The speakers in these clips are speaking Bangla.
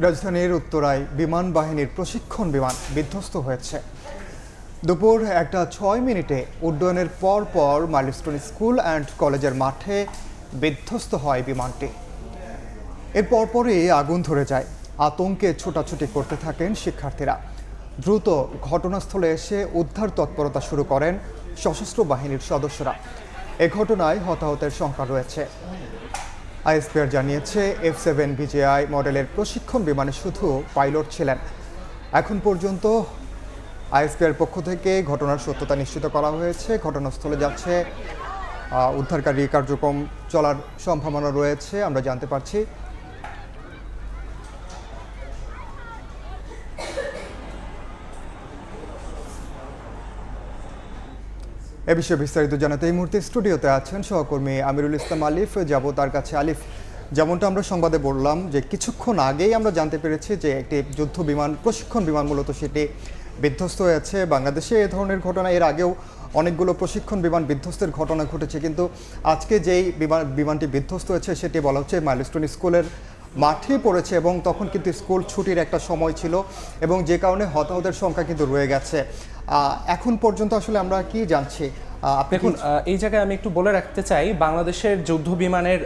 রাজধানীর উত্তরায় বিমান বাহিনীর প্রশিক্ষণ বিমান বিধ্বস্ত হয়েছে। দুপুর 1:06 উড্ডয়নের পর মাইলস্টোন স্কুল অ্যান্ড কলেজের মাঠে বিধ্বস্ত হয় বিমানটি। এর পরপরই আগুন ধরে যায়। আতঙ্কে ছোটাছুটি করতে থাকেন শিক্ষার্থীরা। দ্রুত ঘটনাস্থলে এসে উদ্ধার তৎপরতা শুরু করেন সশস্ত্র বাহিনীর সদস্যরা। এ ঘটনায় হতাহতের সংখ্যা রয়েছে। আইএসপিআর জানিয়েছে F7 BJI মডেলের প্রশিক্ষণ বিমানে শুধু পাইলট ছিলেন। এখন পর্যন্ত আইএসপিআর পক্ষ থেকে ঘটনার সত্যতা নিশ্চিত করা হয়েছে। ঘটনাস্থলে যাচ্ছে উদ্ধারকারী কার্যক্রম চলার সম্ভাবনা রয়েছে, আমরা জানতে পারছি। এ বিষয়ে বিস্তারিত জানাতে এই মুহূর্তে স্টুডিওতে আছেন সহকর্মী আমিরুল ইসলাম আলিফ। যাব তার কাছে। আলিফ, যেমনটা আমরা সংবাদে বললাম যে কিছুক্ষণ আগেই আমরা জানতে পেরেছি যে একটি যুদ্ধ বিমান প্রশিক্ষণ বিমান মূলত সেটি বিধ্বস্ত হয়েছে। বাংলাদেশে এ ধরনের ঘটনা এর আগেও অনেকগুলো প্রশিক্ষণ বিমান বিধ্বস্তের ঘটনা ঘটেছে, কিন্তু আজকে যেই বিমানটি বিধ্বস্ত হয়েছে সেটি বলা হচ্ছে মাইলস্টোন স্কুলের মাঠে পড়েছে এবং তখন কিন্তু স্কুল ছুটির একটা সময় ছিল এবং যে কারণে হতাহতের সংখ্যা কিন্তু রয়ে গেছে। এখন পর্যন্ত আসলে আমরা কি জানছি? দেখুন, এই জায়গায় আমি একটু বলে রাখতে চাই, বাংলাদেশের যুদ্ধ বিমানের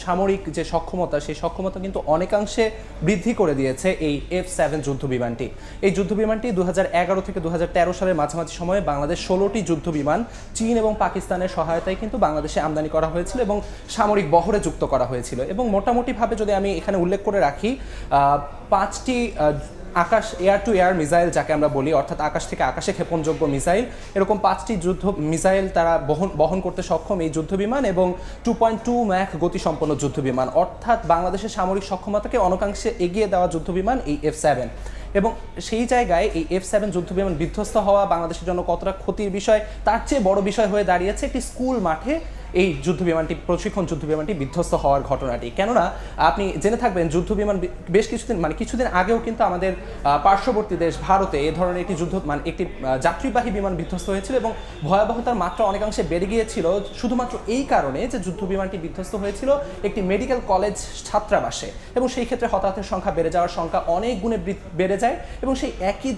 সামরিক যে সক্ষমতা, সেই সক্ষমতা কিন্তু অনেকাংশে বৃদ্ধি করে দিয়েছে এই F7 যুদ্ধ বিমানটি। এই যুদ্ধ বিমানটি 2011 থেকে 2013 সালের মাঝামাঝি সময়ে বাংলাদেশ 16টি যুদ্ধ বিমান চীন এবং পাকিস্তানের সহায়তায় কিন্তু বাংলাদেশে আমদানি করা হয়েছিল এবং সামরিক বহরে যুক্ত করা হয়েছিল। এবং মোটামুটিভাবে যদি আমি এখানে উল্লেখ করে রাখি, 5টি আকাশ এয়ার টু এয়ার মিসাইল যাকে আমরা বলি, অর্থাৎ আকাশ থেকে আকাশে ক্ষেপণযোগ্য মিসাইল, এরকম 5টি যুদ্ধ মিসাইল তারা বহন করতে সক্ষম এই যুদ্ধ বিমান এবং 2.2 ম্যাখ গতিসম্পন্ন যুদ্ধ বিমান, অর্থাৎ বাংলাদেশের সামরিক সক্ষমতাকে অনেকাংশে এগিয়ে দেওয়া যুদ্ধ বিমান এই F7। এবং সেই জায়গায় এই F7 যুদ্ধ বিমান বিধ্বস্ত হওয়া বাংলাদেশের জন্য কতটা ক্ষতির বিষয়, তার চেয়ে বড় বিষয় হয়ে দাঁড়িয়েছে একটি স্কুল মাঠে এই যুদ্ধ বিমানটি প্রশিক্ষণ যুদ্ধ বিমানটি বিধ্বস্ত হওয়ার ঘটনাটি। কেননা আপনি জেনে থাকবেন, যুদ্ধ বিমান বেশ কিছুদিন আগেও কিন্তু আমাদের পার্শ্ববর্তী দেশ ভারতে এ ধরনের একটি একটি যাত্রীবাহী বিমান বিধ্বস্ত হয়েছিল এবং ভয়াবহতার মাত্রা অনেকাংশে বেড়ে গিয়েছিল শুধুমাত্র এই কারণে যে যুদ্ধ বিমানটি বিধ্বস্ত হয়েছিল একটি মেডিকেল কলেজ ছাত্রাবাসে, এবং সেই ক্ষেত্রে হতাহতের সংখ্যা বেড়ে যাওয়ার সংখ্যা অনেক গুণে বেড়ে যায়। এবং সেই একই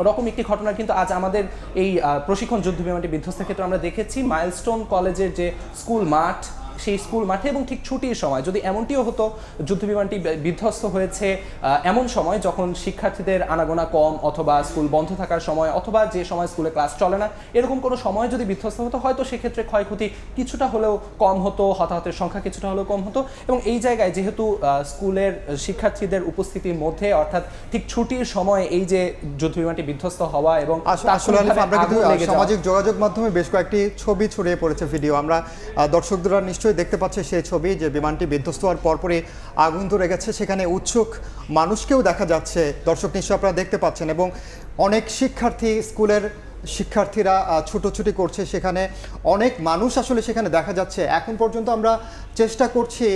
রকম একটি ঘটনা কিন্তু আজ আমাদের এই প্রশিক্ষণ যুদ্ধ বিমানটি বিধ্বস্তের ক্ষেত্রে আমরা দেখেছি। মাইলস্টোন কলেজের যে স্কুল মাঠ, সেই স্কুল মাঠে এবং ঠিক ছুটির সময়, যদি এমনটিও হতো যুদ্ধ বিমানটি বিধ্বস্ত হয়েছে এমন সময় যখন শিক্ষার্থীদের আনাগোনা কম, অথবা স্কুল বন্ধ থাকার সময়, অথবা যে সময় স্কুলে ক্লাস চলে না, এরকম কোনো সময় যদি বিধ্বস্ত হতো, হয়তো সেক্ষেত্রে ক্ষয়ক্ষতি কিছুটা হলেও কম হতো, হতাহতের সংখ্যা কিছুটা হলেও কম হতো। এবং এই জায়গায় যেহেতু স্কুলের শিক্ষার্থীদের উপস্থিতির মধ্যে, অর্থাৎ ঠিক ছুটির সময় এই যে যুদ্ধ বিমানটি বিধ্বস্ত হওয়া এবং সামাজিক যোগাযোগ মাধ্যমে বেশ কয়েকটি ছবি ছড়িয়ে পড়েছে, ভিডিও আমরা দর্শকরা নিশ্চয়ই দেখতে পাচ্ছে সেই ছবি, যে বিমানটি বিধ্বস্ত হওয়ার পরপরই আগুন ধরে গেছে। সেখানে উৎসুক মানুষকেও দেখা যাচ্ছে, দর্শক নিশ্চয়ই আপনারা দেখতে পাচ্ছেন, এবং অনেক স্কুলের শিক্ষার্থীরা ছুটোছুটি করছে, সেখানে অনেক মানুষ আসলে সেখানে দেখা যাচ্ছে। এখন পর্যন্ত আমরা চেষ্টা করছি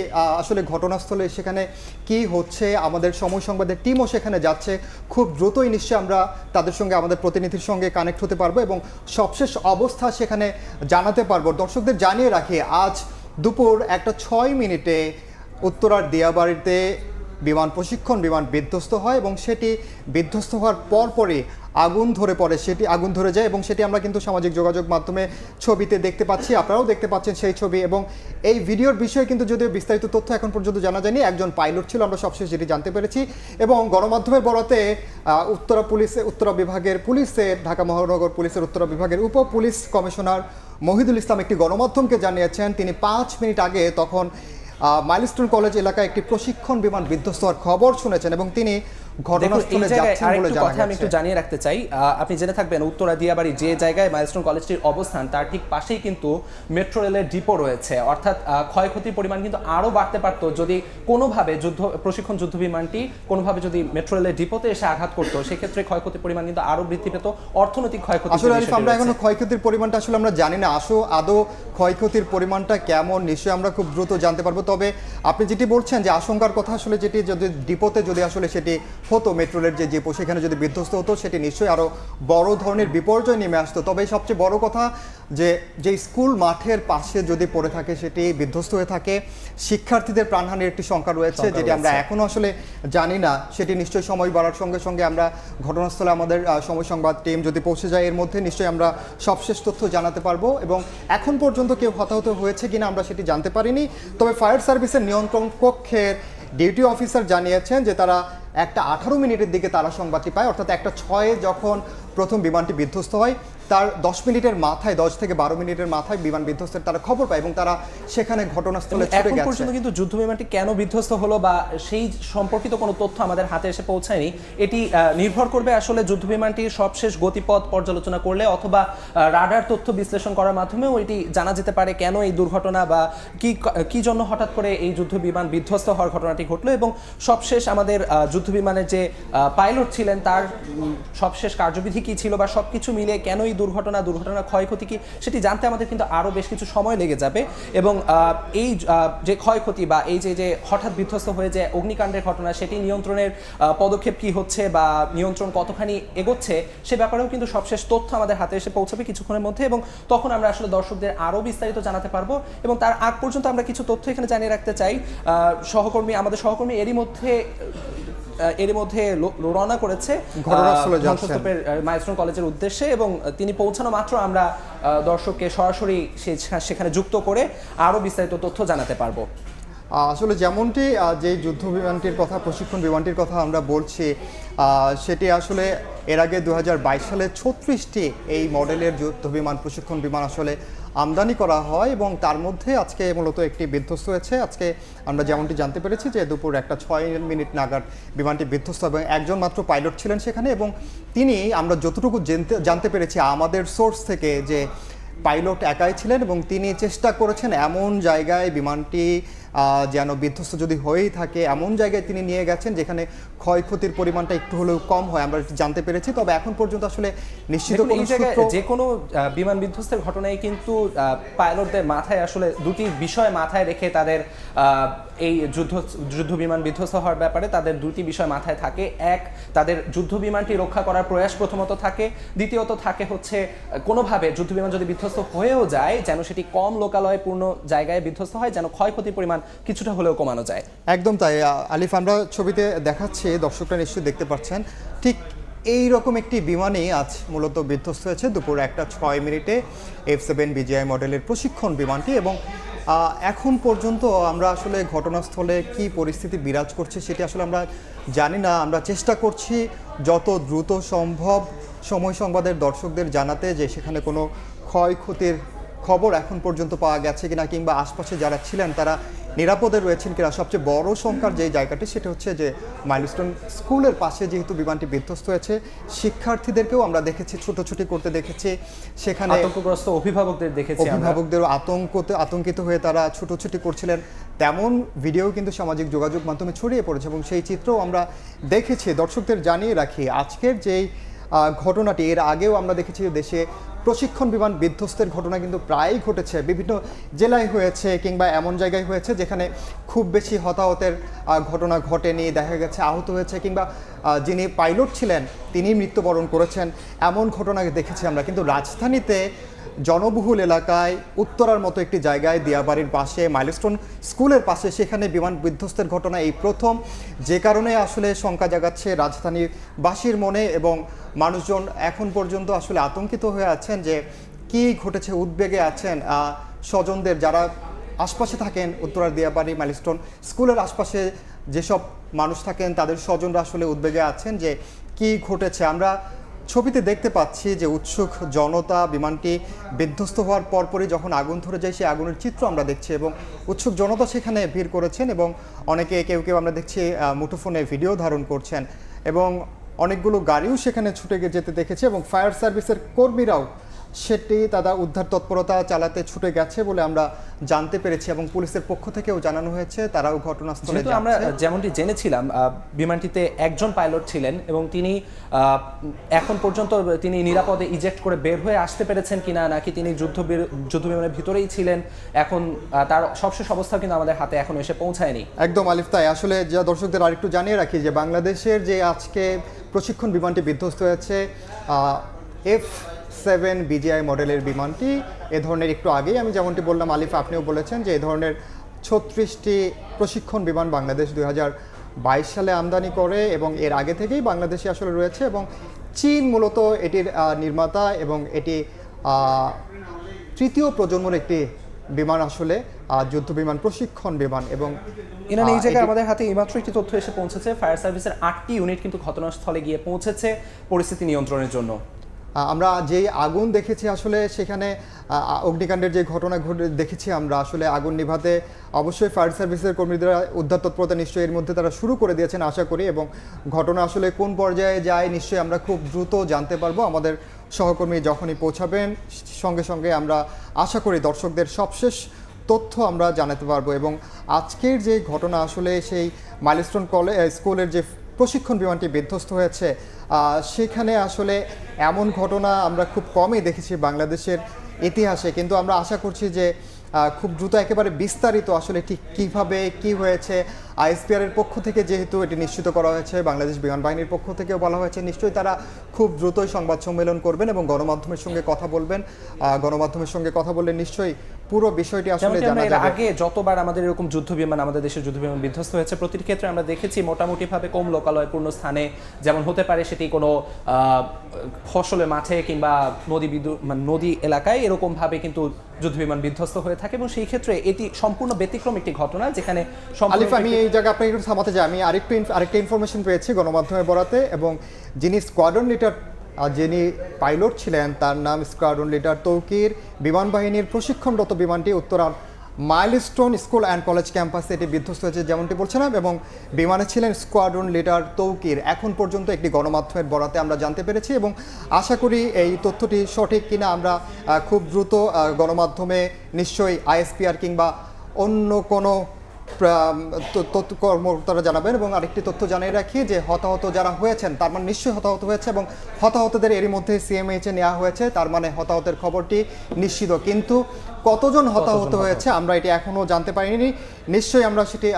আসলে ঘটনাস্থলে সেখানে কি হচ্ছে, আমাদের সময় সংবাদের টিমও সেখানে যাচ্ছে। খুব দ্রুতই নিশ্চয়ই আমরা তাদের সঙ্গে, আমাদের প্রতিনিধির সঙ্গে কানেক্ট হতে পারবো এবং সবশেষ অবস্থা সেখানে জানাতে পারবো। দর্শকদের জানিয়ে রাখি, আজ দুপুর 1:06 উত্তরার দিয়াবাড়িতে প্রশিক্ষণ বিমান বিধ্বস্ত হয় এবং সেটি বিধ্বস্ত হওয়ার পরপরই আগুন ধরে যায় এবং সেটি আমরা কিন্তু সামাজিক যোগাযোগ মাধ্যমে ছবিতে দেখতে পাচ্ছি, আপনারাও দেখতে পাচ্ছেন সেই ছবি। এবং এই ভিডিওর বিষয়ে কিন্তু যদিও বিস্তারিত তথ্য এখন পর্যন্ত জানা যায়নি, একজন পাইলট ছিল, আমরা সবশেষ যেটি জানতে পেরেছি। এবং গণমাধ্যমের বরাতে উত্তরা বিভাগের পুলিশের, ঢাকা মহানগর পুলিশের উত্তরা বিভাগের উপ পুলিশ কমিশনার মহিদুল ইসলাম একটি গণমাধ্যমকে জানিয়েছেন তিনি 5 মিনিট আগে তখন মাইলস্টোন কলেজ এলাকায় একটি প্রশিক্ষণ বিমান বিধ্বস্ত হওয়ার খবর শুনেছেন এবং তিনি ঘটনাস্থলে যাচ্ছেন বলে জানা গেছে। আমি একটু জানিয়ে রাখতে চাই, আপনি জেনে থাকবেন উত্তরা দিয়াবাড়ি যে জায়গায় মাইলস্টোন কলেজটির অবস্থান, তার ঠিক পাশেই কিন্তু মেট্রো রেলের ডিপো রয়েছে। অর্থাৎ ক্ষয়ক্ষতির পরিমাণ কিন্তু আরও বাড়তে পারত যদি কোনোভাবে প্রশিক্ষণ যুদ্ধ বিমানটি কোনোভাবে যদি মেট্রো রেলের ডিপোতে এসে আঘাত করতো, সেক্ষেত্রে ক্ষয়ক্ষতির পরিমাণ কিন্তু আরও বৃদ্ধি পেত। অর্থনৈতিক ক্ষয়ক্ষতি আসলে আমরা এখনো ক্ষয়ক্ষতির পরিমাণটা আসলে আমরা জানি না, আদৌ ক্ষয়ক্ষতির পরিমাণটা কেমন নিশ্চয়ই আমরা খুব দ্রুত জানতে পারবো। তবে আপনি যেটি বলছেন যে আশঙ্কার কথা, আসলে যেটি যদি ডিপোতে যদি আসলে সেটি হতো মেট্রো রেল যে ডিপো, সেখানে যদি বিধ্বস্ত হতো সেটি নিশ্চয়ই আরও বড় ধরনের বিপর্যয় নেমে আসতো। তবে সবচেয়ে বড় কথা যে স্কুল মাঠের পাশে যদি পড়ে থাকে সেটি বিধ্বস্ত হয়ে থাকে, শিক্ষার্থীদের প্রাণহানির একটি শঙ্কা রয়েছে যেটি আমরা এখনও আসলে জানি না। সেটি নিশ্চয়ই সময় বাড়ার সঙ্গে সঙ্গে আমরা ঘটনাস্থলে আমাদের সময় সংবাদ টিম যদি পৌঁছে যায় এর মধ্যে নিশ্চয়ই আমরা সবশেষ তথ্য জানাতে পারবো। এবং এখন পর্যন্ত কেউ হতাহত হয়েছে কিনা আমরা সেটি জানতে পারিনি। তবে ফায়ার সার্ভিসের নিয়ন্ত্রণ কক্ষের ডিউটি অফিসার জানিয়েছেন যে তারা 1:18 মিনিটের দিকে তারা সংবাদটি পায়, অর্থাৎ 1:06 যখন প্রথম বিমানটি বিধ্বস্ত হয় তার 10 মিনিটের মাথায়, 10 থেকে 12 মিনিটের মাথায় বিমান বিধ্বস্তের তারা খবর পায় এবং তারা সেখানে ঘটনাস্থলে ছুটে এখন গেছে। পর্যন্ত কিন্তু যুদ্ধ বিমানটি কেন বিধ্বস্ত হলো বা সেই সম্পর্কিত কোনো তথ্য আমাদের হাতে এসে পৌঁছায়নি। এটি নির্ভর করবে আসলে যুদ্ধ বিমানটির সবশেষ গতিপথ পর্যালোচনা করলে অথবা রাডার তথ্য বিশ্লেষণ করার মাধ্যমেও এটি জানা যেতে পারে কেন এই দুর্ঘটনা বা কি জন্য হঠাৎ করে এই যুদ্ধ বিমান বিধ্বস্ত হওয়ার ঘটনাটি ঘটলো। এবং সবশেষ আমাদের যুদ্ধ বিমানের যে পাইলট ছিলেন তার সবশেষ কার্যবিধি কি ছিল বা সবকিছু মিলে কেন এই দুর্ঘটনা ক্ষয়ক্ষতি কি সেটি জানতে আমাদের কিন্তু আরও বেশ কিছু সময় লেগে যাবে। এবং এই যে ক্ষয়ক্ষতি বা এই যে হঠাৎ বিধ্বস্ত হয়ে যে অগ্নিকাণ্ডের ঘটনা সেটি নিয়ন্ত্রণের পদক্ষেপ কি হচ্ছে বা নিয়ন্ত্রণ কতখানি এগোচ্ছে সে ব্যাপারেও কিন্তু সবশেষ তথ্য আমাদের হাতে এসে পৌঁছাবে কিছুক্ষণের মধ্যে এবং তখন আমরা আসলে দর্শকদের আরও বিস্তারিত জানাতে পারবো। এবং তার আগ পর্যন্ত আমরা কিছু তথ্য এখানে জানিয়ে রাখতে চাই। আমাদের সহকর্মী এরই মধ্যে রওনা করেছে ধ্বংসস্তূপের মাইলস্টোন কলেজের উদ্দেশ্যে এবং তিনি পৌঁছানো মাত্র আমরা দর্শককে সরাসরি সেখানে যুক্ত করে আরও বিস্তারিত তথ্য জানাতে পারবো। আসলে যেমনটি যে যুদ্ধ বিমানটির কথা, প্রশিক্ষণ বিমানটির কথা আমরা বলছি, সেটি আসলে এর আগে 2022 সালে 36টি এই মডেলের যুদ্ধ বিমান, প্রশিক্ষণ বিমান আসলে আমদানি করা হয় এবং তার মধ্যে আজকে মূলত একটি বিধ্বস্ত হয়েছে। আজকে আমরা যেমনটি জানতে পেরেছি যে দুপুর 1:06 নাগাদ বিমানটি বিধ্বস্ত এবং একজন মাত্র পাইলট ছিলেন সেখানে এবং তিনি, আমরা যতটুকু জানতে পেরেছি আমাদের সোর্স থেকে, যে পাইলট একাই ছিলেন এবং তিনি চেষ্টা করেছেন এমন জায়গায় বিমানটি যেন বিধ্বস্ত যদি হয়েই থাকে এমন জায়গায় তিনি নিয়ে গেছেন যেখানে ক্ষয়ক্ষতির পরিমাণটা একটু হলেও কম হয়, আমরা জানতে পেরেছি। তবে এখন পর্যন্ত আসলে নিশ্চিত যে কোনো বিমান বিধ্বস্তের ঘটনায় কিন্তু পাইলটদের মাথায় আসলে দুটি বিষয় মাথায় রেখে তাদের এই যুদ্ধ বিমান বিধ্বস্ত হওয়ার ব্যাপারে তাদের দুটি বিষয় মাথায় থাকে। এক, তাদের যুদ্ধ বিমানটি রক্ষা করার প্রয়াস প্রথমত থাকে, দ্বিতীয়ত থাকে হচ্ছে কোনোভাবে যুদ্ধ বিমান যদি বিধ্বস্ত হয়েও যায় যেন সেটি কম লোকালয়পূর্ণ জায়গায় বিধ্বস্ত হয়, যেন ক্ষয়ক্ষতির পরিমাণ কিছুটা হলেও কমানো যায়। একদম তাই আলিফ, আমরা ছবিতে দেখাচ্ছি, দর্শকরা নিশ্চয়ই দেখতে পাচ্ছেন, ঠিক এই রকম একটি বিমানই আজ মূলত বিধ্বস্ত হয়েছে দুপুর 1:06 F7 BGI মডেলের প্রশিক্ষণ বিমানটি। এবং এখন পর্যন্ত আমরা আসলে ঘটনাস্থলে কি পরিস্থিতি বিরাজ করছে সেটি আসলে আমরা জানি না। আমরা চেষ্টা করছি যত দ্রুত সম্ভব সময় সংবাদের দর্শকদের জানাতে যে সেখানে কোনো ক্ষয়ক্ষতির খবর এখন পর্যন্ত পাওয়া গেছে কিনা কিংবা আশপাশে যারা ছিলেন তারা নিরাপদে রয়েছেন কিনা। সবচেয়ে বড় সংখ্যার যে জায়গাটি সেটা হচ্ছে যে মাইলস্টোন স্কুলের পাশে যেহেতু বিমানটি বিধ্বস্ত হয়েছে, শিক্ষার্থীদেরকেও আমরা দেখেছি ছুটোছুটি করতে দেখেছি, সেখানে আতঙ্কগ্রস্ত অভিভাবকদের দেখেছি, অভিভাবকদেরও আতঙ্কিত হয়ে তারা ছুটোছুটি করছিলেন। তেমন ভিডিও কিন্তু সামাজিক যোগাযোগ মাধ্যমে ছড়িয়ে পড়েছে এবং সেই চিত্রও আমরা দেখেছি। দর্শকদের জানিয়ে রাখি আজকের যেই ঘটনাটি, এর আগেও আমরা দেখেছি দেশে প্রশিক্ষণ বিমান বিধ্বস্তের ঘটনা কিন্তু প্রায়ই ঘটেছে, বিভিন্ন জেলায় হয়েছে কিংবা এমন জায়গায় হয়েছে যেখানে খুব বেশি হতাহতের ঘটনা ঘটেনি, দেখা গেছে আহত হয়েছে কিংবা যিনি পাইলট ছিলেন তিনি মৃত্যুবরণ করেছেন, এমন ঘটনা দেখেছি আমরা। কিন্তু রাজধানীতে জনবহুল এলাকায় উত্তরার মতো একটি জায়গায় দিয়াবাড়ির পাশে মাইলস্টোন স্কুলের পাশে সেখানে বিমান বিধ্বস্তের ঘটনা এই প্রথম, যে কারণে আসলে শঙ্কা জাগাচ্ছে রাজধানীবাসীর মনে এবং মানুষজন এখন পর্যন্ত আসলে আতঙ্কিত হয়ে আছেন যে কি ঘটেছে, উদ্বেগে আছেন স্বজনদের যারা আশপাশে থাকেন। উত্তরার দিয়াবাড়ি মাইলস্টোন স্কুলের আশপাশে যেসব মানুষ থাকেন তাদের স্বজনরা আসলে উদ্বেগে আছেন যে কি ঘটেছে। আমরা ছবিতে দেখতে পাচ্ছি যে উৎসুক জনতা, বিমানটি বিধ্বস্ত হওয়ার পরপরই যখন আগুন ধরে যায় সেই আগুনের চিত্র আমরা দেখছি এবং উৎসুক জনতা সেখানে ভিড় করেছেন এবং অনেকে কেউ আমরা দেখছি মুঠোফোনে ভিডিও ধারণ করছেন এবং অনেকগুলো গাড়িও সেখানে ছুটে যেতে দেখেছে এবং ফায়ার সার্ভিসের কর্মীরাও সেটি তারা উদ্ধার তৎপরতা চালাতে ছুটে গেছে বলে আমরা জানতে পেরেছি এবং পুলিশের পক্ষ থেকেও জানানো হয়েছে তারাও ঘটনাস্থলে যেহেতু আমরা যেমনটি জেনেছিলাম বিমানটিতে একজন পাইলট ছিলেন এবং তিনি এখন পর্যন্ত তিনি নিরাপদে ইজেক্ট করে বের হয়ে আসতে পেরেছেন কিনা, নাকি তিনি যুদ্ধ বিমানের ভিতরেই ছিলেন, এখন তার সবশেষ অবস্থা কিন্তু আমাদের হাতে এখনো এসে পৌঁছায়নি। একদম আলিফ, তাই আসলে যা দর্শকদের আরেকটু জানিয়ে রাখি যে বাংলাদেশের যে আজকে প্রশিক্ষণ বিমানটি বিধ্বস্ত হয়েছে F7 BGI মডেলের বিমানটি, এ ধরনের একটু আগেই আমি যেমনটি বললাম আলিফ, আপনিও বলেছেন যে এ ধরনের 36টি প্রশিক্ষণ বিমান বাংলাদেশ 2022 সালে আমদানি করে এবং এর আগে থেকেই বাংলাদেশে আসলে রয়েছে এবং চীন মূলত এটির নির্মাতা এবং এটি তৃতীয় প্রজন্মের একটি বিমান, আসলে যুদ্ধ বিমান প্রশিক্ষণ বিমান। এবং ইনান এই জায়গায় আমাদের হাতে এইমাত্র একটি তথ্য এসে পৌঁছেছে, ফায়ার সার্ভিসের 8টি ইউনিট কিন্তু ঘটনাস্থলে গিয়ে পৌঁছেছে পরিস্থিতি নিয়ন্ত্রণের জন্য। আমরা যেই আগুন দেখেছি আসলে সেখানে অগ্নিকাণ্ডের যে ঘটনা ঘটে দেখেছি আমরা, আসলে আগুন নিভাতে অবশ্যই ফায়ার সার্ভিসের কর্মীরা উদ্ধার তৎপরতা নিশ্চয়ই এর মধ্যে তারা শুরু করে দিয়েছেন আশা করি, এবং ঘটনা আসলে কোন পর্যায়ে যায় নিশ্চয়ই আমরা খুব দ্রুত জানতে পারবো। আমাদের সহকর্মী যখনই পৌঁছাবেন সঙ্গে সঙ্গে আমরা আশা করি দর্শকদের সবশেষ তথ্য আমরা জানাতে পারবো। এবং আজকের যে ঘটনা আসলে সেই মাইলস্টোন স্কুলের যে প্রশিক্ষণ বিমানটি বিধ্বস্ত হয়েছে, সেখানে আসলে এমন ঘটনা আমরা খুব কমই দেখেছি বাংলাদেশের ইতিহাসে, কিন্তু আমরা আশা করছি যে খুব দ্রুত একেবারে বিস্তারিত আসলে ঠিক কীভাবে কী হয়েছে আইএসপিআরের পক্ষ থেকে যেহেতু এটি নিশ্চিত করা হয়েছে, বাংলাদেশ বিমান বাহিনীর পক্ষ থেকেও বলা হয়েছে নিশ্চয়ই তারা খুব দ্রুতই সংবাদ সম্মেলন করবেন এবং গণমাধ্যমের সঙ্গে কথা বলবেন। গণমাধ্যমের সঙ্গে কথা বললে নিশ্চয়ই পুরো বিষয়টি আসলে জানা যাবে। আগে যতবার আমাদের এরকম যুদ্ধ বিমান, আমাদের দেশের যুদ্ধ বিমান বিধ্বস্ত হয়েছে, প্রতিটি ক্ষেত্রে আমরা দেখেছি মোটামুটিভাবে কম লোকালয়পূর্ণ স্থানে, যেমন হতে পারে সেটি কোনো ফসলের মাঠে কিংবা নদী এলাকায়, এরকমভাবে কিন্তু যুদ্ধ বিমান বিধ্বস্ত হয়ে থাকে এবং সেই ক্ষেত্রে এটি সম্পূর্ণ ব্যতিক্রম একটি ঘটনা যেখানে আলিফ, আমি এই জায়গায় আপনাকে একটু থামাতে চাই। আমি আরেকটা ইনফরমেশন পেয়েছি গণমাধ্যমের বরাতে, এবং যিনি স্কোয়াড্রন লিডার, যিনি পাইলট ছিলেন তার নাম স্কোয়াড্রন লিডার তৌকির। বিমান বাহিনীর প্রশিক্ষণরত বিমানটি উত্তরার মাইলস্টোন স্কুল অ্যান্ড কলেজ ক্যাম্পাসে এটি বিধ্বস্ত হয়েছে যেমনটি বলছিলাম, এবং বিমানে ছিলেন স্কোয়াড্রন লিডার তৌকির। এখন পর্যন্ত একটি গণমাধ্যমের বরাতে আমরা জানতে পেরেছি এবং আশা করি এই তথ্যটি সঠিক কিনা আমরা খুব দ্রুত গণমাধ্যমে নিশ্চয়ই আইএসপিআর কিংবা অন্য কোনো কর্মকর্তারা জানাবেন। এবং আরেকটি তথ্য জানিয়ে রাখি যে হতাহত যারা হয়েছেন তার মানে নিশ্চয়ই হতাহত হয়েছে এবং হতাহতদের এরই মধ্যে সিএমএইচে নেওয়া হয়েছে, তার মানে হতাহতের খবরটি নিশ্চিত, কিন্তু কতজন হতাহত হয়েছে আমরা এটি এখনও জানতে পারিনি। নিশ্চয়ই আমরা সেটি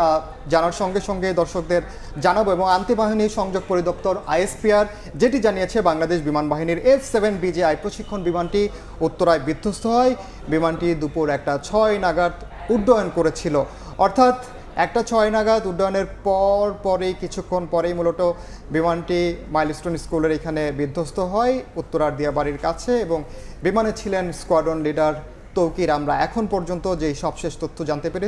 জানার সঙ্গে সঙ্গে দর্শকদের জানাবো। এবং আন্তঃবাহিনী সংযোগ পরিদপ্তর আইএসপিআর যেটি জানিয়েছে, বাংলাদেশ বিমান বাহিনীর F7 BGI প্রশিক্ষণ বিমানটি উত্তরায় বিধ্বস্ত হয়। বিমানটি দুপুর 1:06 নাগাদ উড্ডয়ন করেছিল, অর্থাৎ 1:06 নাগাদ উড্ডয়নের পরেই কিছুক্ষণ পরেই মূলত বিমানটি মাইলস্টোন স্কুলের এখানে বিধ্বস্ত হয় উত্তরার দিয়াবাড়ির কাছে, এবং বিমানে ছিলেন স্কোয়াড্রন লিডার তৌকির। আমরা এখন পর্যন্ত যেই সবশেষ তথ্য জানতে পেরেছি